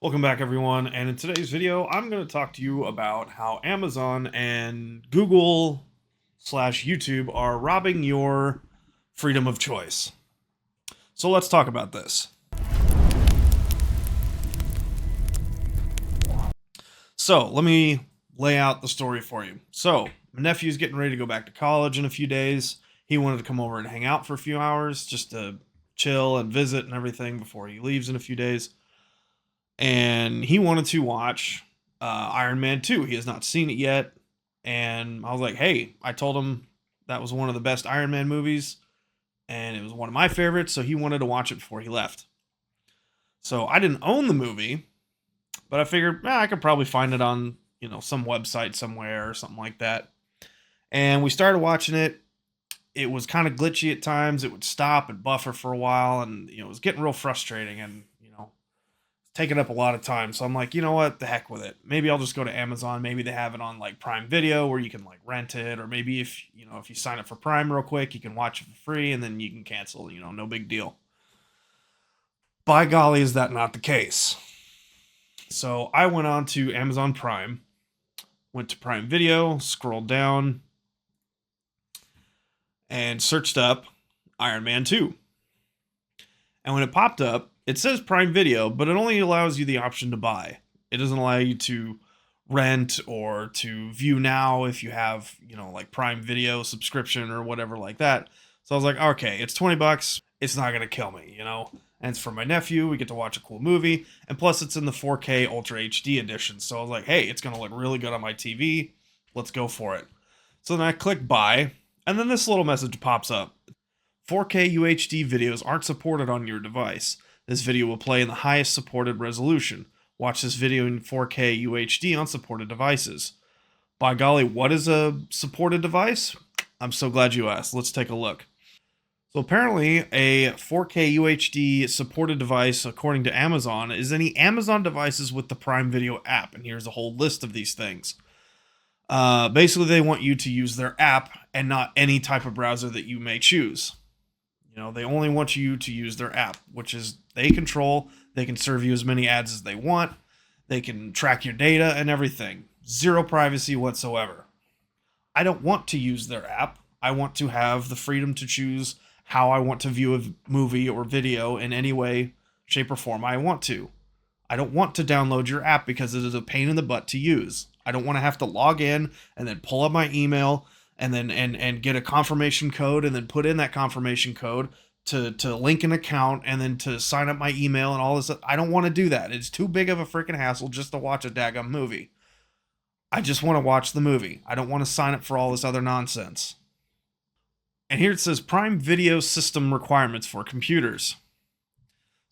Welcome back, everyone, and in today's video I'm going to talk to you about how Amazon and Google slash YouTube are robbing your freedom of choice. So let's talk about this. So let me lay out the story for you. So my nephew's getting ready to go back to college in a few days. He wanted to come over and hang out for a few hours just to chill and visit and everything before he leaves in a few days. And he wanted to watch Iron Man 2. He has not seen it yet. And I was like, hey, I told him that was one of the best Iron Man movies, and it was one of my favorites, so he wanted to watch it before he left. So I didn't own the movie, but I figured I could probably find it on, some website somewhere or something like that. And we started watching it. It was kind of glitchy at times. It would stop and buffer for a while, and it was getting real frustrating. And taking up a lot of time. So I'm like, you know what? The heck with it. Maybe I'll just go to Amazon. Maybe they have it on like Prime Video where you can like rent it, or maybe if you sign up for Prime real quick, you can watch it for free and then you can cancel. No big deal. By golly, is that not the case? So I went on to Amazon Prime, went to Prime Video, scrolled down, and searched up Iron Man 2. And when it popped up, it says Prime Video, but it only allows you the option to buy. It doesn't allow you to rent or to view now if you have, like Prime Video subscription or whatever like that. So I was like, okay, it's $20. It's not going to kill me. And it's for my nephew. We get to watch a cool movie. And plus, it's in the 4K Ultra HD edition. So I was like, hey, it's going to look really good on my TV. Let's go for it. So then I click buy. And then this little message pops up. 4K UHD videos aren't supported on your device. This video will play in the highest supported resolution. Watch this video in 4K UHD on supported devices. By golly, what is a supported device? I'm so glad you asked. Let's take a look. So apparently, a 4K UHD supported device, according to Amazon, is any Amazon devices with the Prime Video app. And here's a whole list of these things. Basically, they want you to use their app and not any type of browser that you may choose. They only want you to use their app, which is they control. They can serve you as many ads as they want. They can track your data and everything. Zero privacy whatsoever. I don't want to use their app. I want to have the freedom to choose how I want to view a movie or video in any way, shape, or form I want to. I don't want to download your app because it is a pain in the butt to use. I don't want to have to log in and then pull up my email and then and get a confirmation code and then put in that confirmation code to link an account and then to sign up my email and all this. I don't want to do that. It's too big of a freaking hassle just to watch a daggum movie. I just want to watch the movie. I don't want to sign up for all this other nonsense. And here it says Prime Video System Requirements for Computers.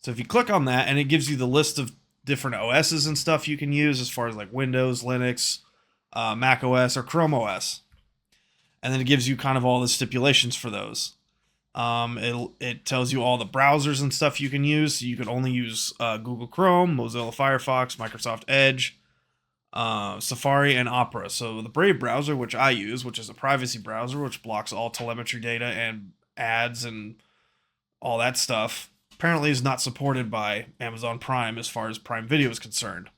So if you click on that, and it gives you the list of different OSs and stuff you can use as far as like Windows, Linux, Mac OS, or Chrome OS. And then it gives you kind of all the stipulations for those. It tells you all the browsers and stuff you can use. So you can only use Google Chrome, Mozilla Firefox, Microsoft Edge, Safari, and Opera. So the Brave browser, which I use, which is a privacy browser, which blocks all telemetry data and ads and all that stuff, apparently is not supported by Amazon Prime as far as Prime Video is concerned.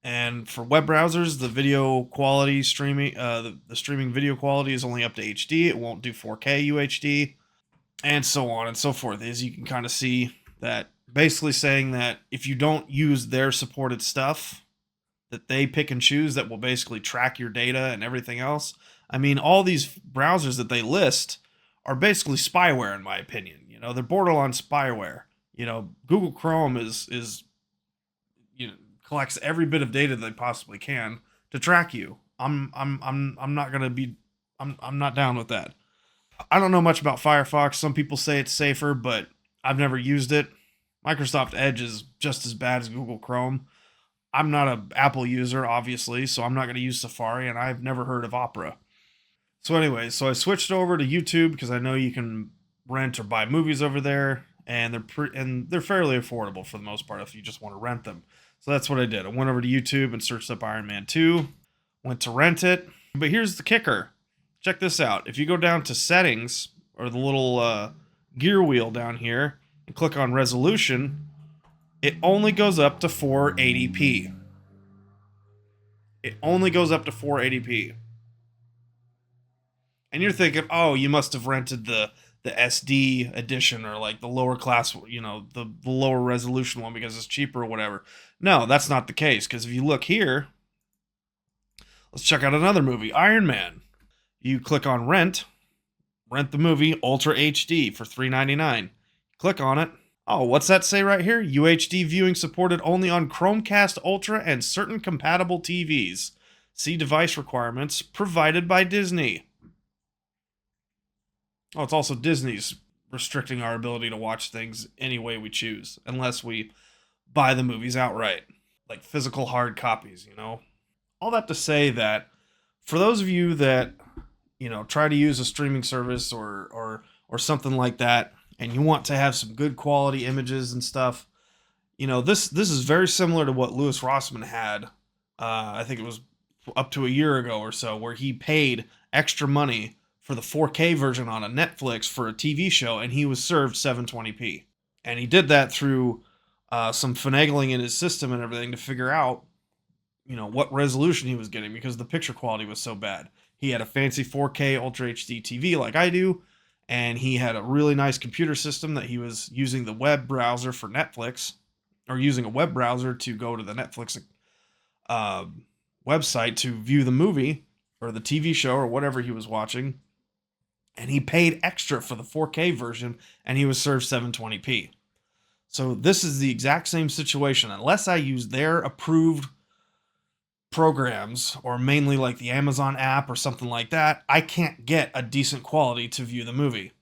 And for web browsers, the video quality streaming, the streaming video quality is only up to HD. It won't do 4K UHD, and so on and so forth. As you can kind of see, that basically saying that if you don't use their supported stuff, that they pick and choose, that will basically track your data and everything else. I mean, all these browsers that they list are basically spyware, in my opinion. They're borderline spyware. Google Chrome is collects every bit of data they possibly can to track you. I'm not down with that. I don't know much about Firefox. Some people say it's safer, but I've never used it. Microsoft Edge is just as bad as Google Chrome. I'm not an Apple user, obviously, so I'm not going to use Safari, and I've never heard of Opera. So anyway, I switched over to YouTube because I know you can rent or buy movies over there, and they're fairly affordable for the most part if you just want to rent them. So that's what I did. I went over to YouTube and searched up Iron Man 2, went to rent it. But here's the kicker. Check this out. If you go down to settings, or the little gear wheel down here, and click on resolution, It only goes up to 480p. It only goes up to 480p. And you're thinking, oh, you must have rented the SD edition or like the lower class, the lower resolution one because it's cheaper or whatever. No, that's not the case. Because if you look here, let's check out another movie, Iron Man. You click on rent the movie Ultra HD for $3.99. Click on it. Oh, what's that say right here? UHD viewing supported only on Chromecast Ultra and certain compatible TVs. See device requirements provided by Disney. Oh, it's also Disney's restricting our ability to watch things any way we choose, unless we buy the movies outright, like physical hard copies. All that to say that for those of you that, try to use a streaming service or something like that, and you want to have some good quality images and stuff, this is very similar to what Louis Rossmann had. I think it was up to a year ago or so, where he paid extra money for the 4K version on a Netflix for a TV show, and he was served 720p. And he did that through some finagling in his system and everything to figure out, what resolution he was getting because the picture quality was so bad. He had a fancy 4K Ultra HD TV like I do, and he had a really nice computer system that he was using the web browser for Netflix, or using a web browser to go to the Netflix website to view the movie or the TV show or whatever he was watching. And he paid extra for the 4K version, and he was served 720p. So this is the exact same situation. Unless I use their approved programs, or mainly like the Amazon app or something like that, I can't get a decent quality to view the movie.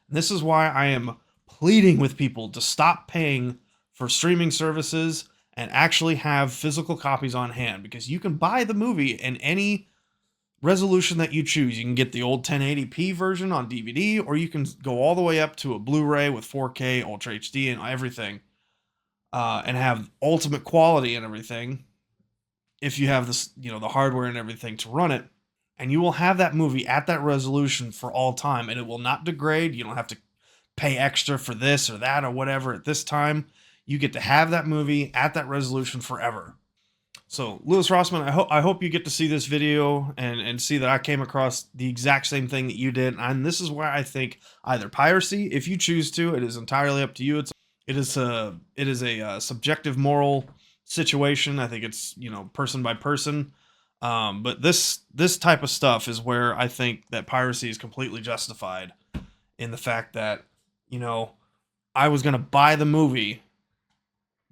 And this is why I am pleading with people to stop paying for streaming services and actually have physical copies on hand, because you can buy the movie in any resolution that you choose. You can get the old 1080p version on DVD, or you can go all the way up to a Blu-ray with 4K, Ultra HD, and everything, and have ultimate quality and everything. If you have this, the hardware and everything to run it, and you will have that movie at that resolution for all time, and it will not degrade. You don't have to pay extra for this or that or whatever at this time. You get to have that movie at that resolution forever. So, Louis Rossmann, I hope you get to see this video and see that I came across the exact same thing that you did. And this is why I think either piracy, if you choose to, it is entirely up to you. It is a subjective moral situation. I think it's, person by person. But this type of stuff is where I think that piracy is completely justified, in the fact that, I was going to buy the movie,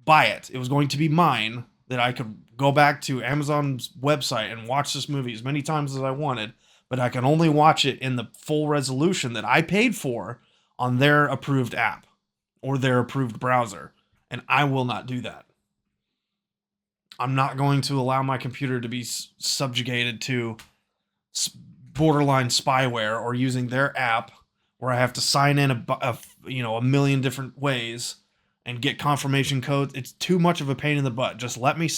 buy it. It was going to be mine, that I could go back to Amazon's website and watch this movie as many times as I wanted, but I can only watch it in the full resolution that I paid for on their approved app or their approved browser. And I will not do that. I'm not going to allow my computer to be subjugated to borderline spyware, or using their app where I have to sign in a million different ways and get confirmation codes. It's too much of a pain in the butt. Just let me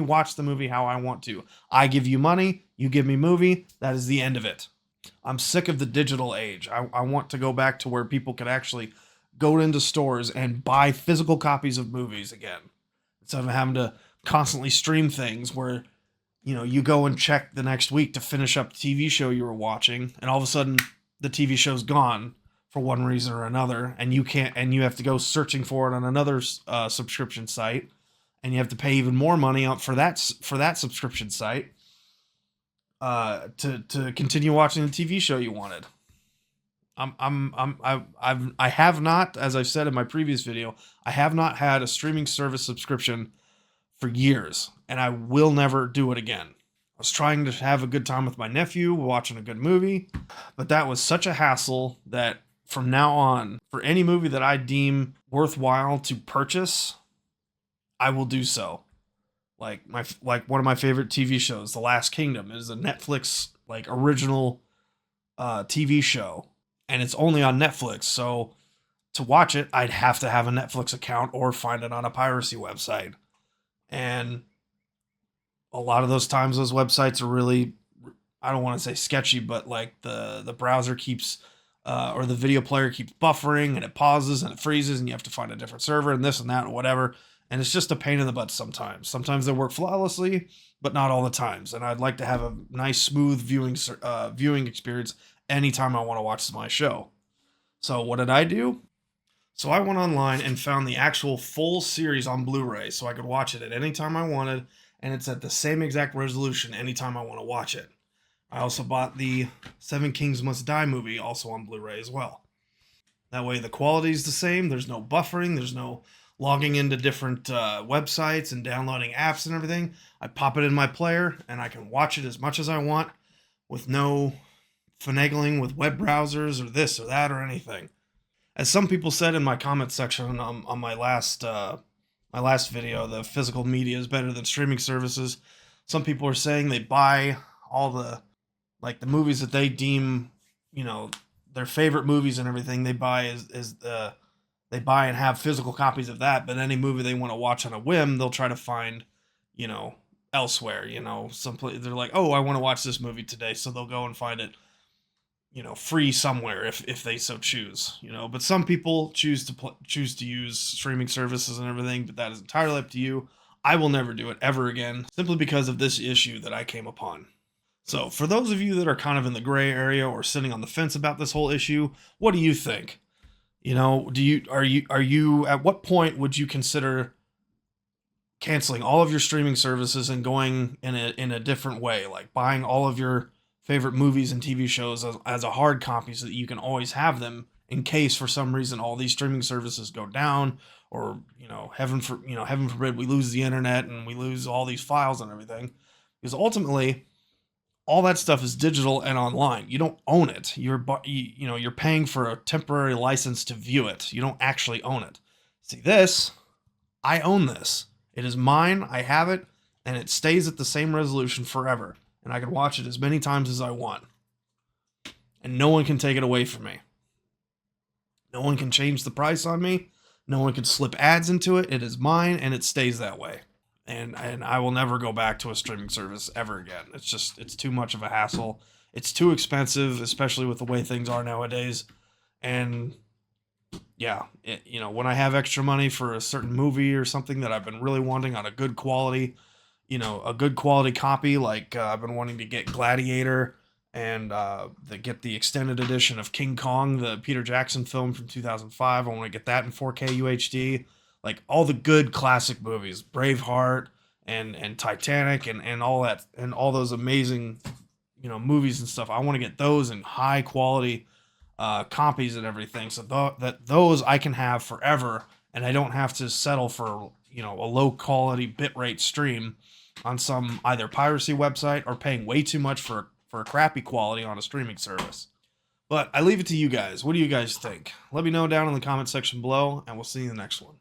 watch the movie how I want to. I give you money, you give me movie. That is the end of it. I'm sick of the digital age. I want to go back to where people can actually go into stores and buy physical copies of movies again, instead of having to constantly stream things where, you go and check the next week to finish up the TV show you were watching, and all of a sudden the TV show's gone for one reason or another, and you have to go searching for it on another subscription site, and you have to pay even more money out for that subscription site to continue watching the TV show you wanted. I have not, as I've said in my previous video, I have not had a streaming service subscription for years, and I will never do it again. I was trying to have a good time with my nephew, watching a good movie, but that was such a hassle that from now on, for any movie that I deem worthwhile to purchase, I will do so. Like one of my favorite TV shows, The Last Kingdom, is a Netflix original TV show, and it's only on Netflix. So to watch it, I'd have to have a Netflix account or find it on a piracy website. And a lot of those times, those websites are really, I don't want to say sketchy, but the browser keeps or the video player keeps buffering and it pauses and it freezes and you have to find a different server and this and that and whatever. And it's just a pain in the butt sometimes. Sometimes they work flawlessly, but not all the times. And I'd like to have a nice, smooth viewing experience anytime I want to watch my show. So what did I do? So I went online and found the actual full series on Blu-ray so I could watch it at any time I wanted, and it's at the same exact resolution anytime I want to watch it. I also bought the Seven Kings Must Die movie also on Blu-ray as well. That way the quality is the same, there's no buffering, there's no logging into different websites and downloading apps and everything. I pop it in my player and I can watch it as much as I want with no finagling with web browsers or this or that or anything. As some people said in my comment section on my last video, the physical media is better than streaming services. Some people are saying they buy all the movies that they deem, their favorite movies and everything. They buy they buy and have physical copies of that. But any movie they want to watch on a whim, they'll try to find, elsewhere. Someplace they're like, oh, I want to watch this movie today, so they'll go and find it, free somewhere if they so choose, but some people choose to use streaming services and everything, but that is entirely up to you. I will never do it ever again, simply because of this issue that I came upon. So for those of you that are kind of in the gray area or sitting on the fence about this whole issue, what do you think? Are you at what point would you consider canceling all of your streaming services and going in a different way, like buying all of your favorite movies and TV shows as a hard copy so that you can always have them in case for some reason all these streaming services go down, or heaven forbid we lose the internet and we lose all these files and everything, because ultimately all that stuff is digital and online. You don't own it. You're paying for a temporary license to view it. You don't actually own it. See this, I own this. It is mine. I have it, and it stays at the same resolution forever. And I can watch it as many times as I want. And no one can take it away from me. No one can change the price on me. No one can slip ads into it. It is mine, and it stays that way. And I will never go back to a streaming service ever again. It's too much of a hassle. It's too expensive, especially with the way things are nowadays. And yeah, when I have extra money for a certain movie or something that I've been really wanting on a good quality, a good quality copy, like I've been wanting to get Gladiator and get the extended edition of King Kong, the Peter Jackson film from 2005. I want to get that in 4K UHD. Like all the good classic movies, Braveheart and Titanic and all that, and all those amazing, movies and stuff. I want to get those in high quality copies and everything, so that those I can have forever, and I don't have to settle for a low quality bitrate stream on some either piracy website or paying way too much for a crappy quality on a streaming service. But I leave it to you guys. What do you guys think? Let me know down in the comment section below, and we'll see you in the next one.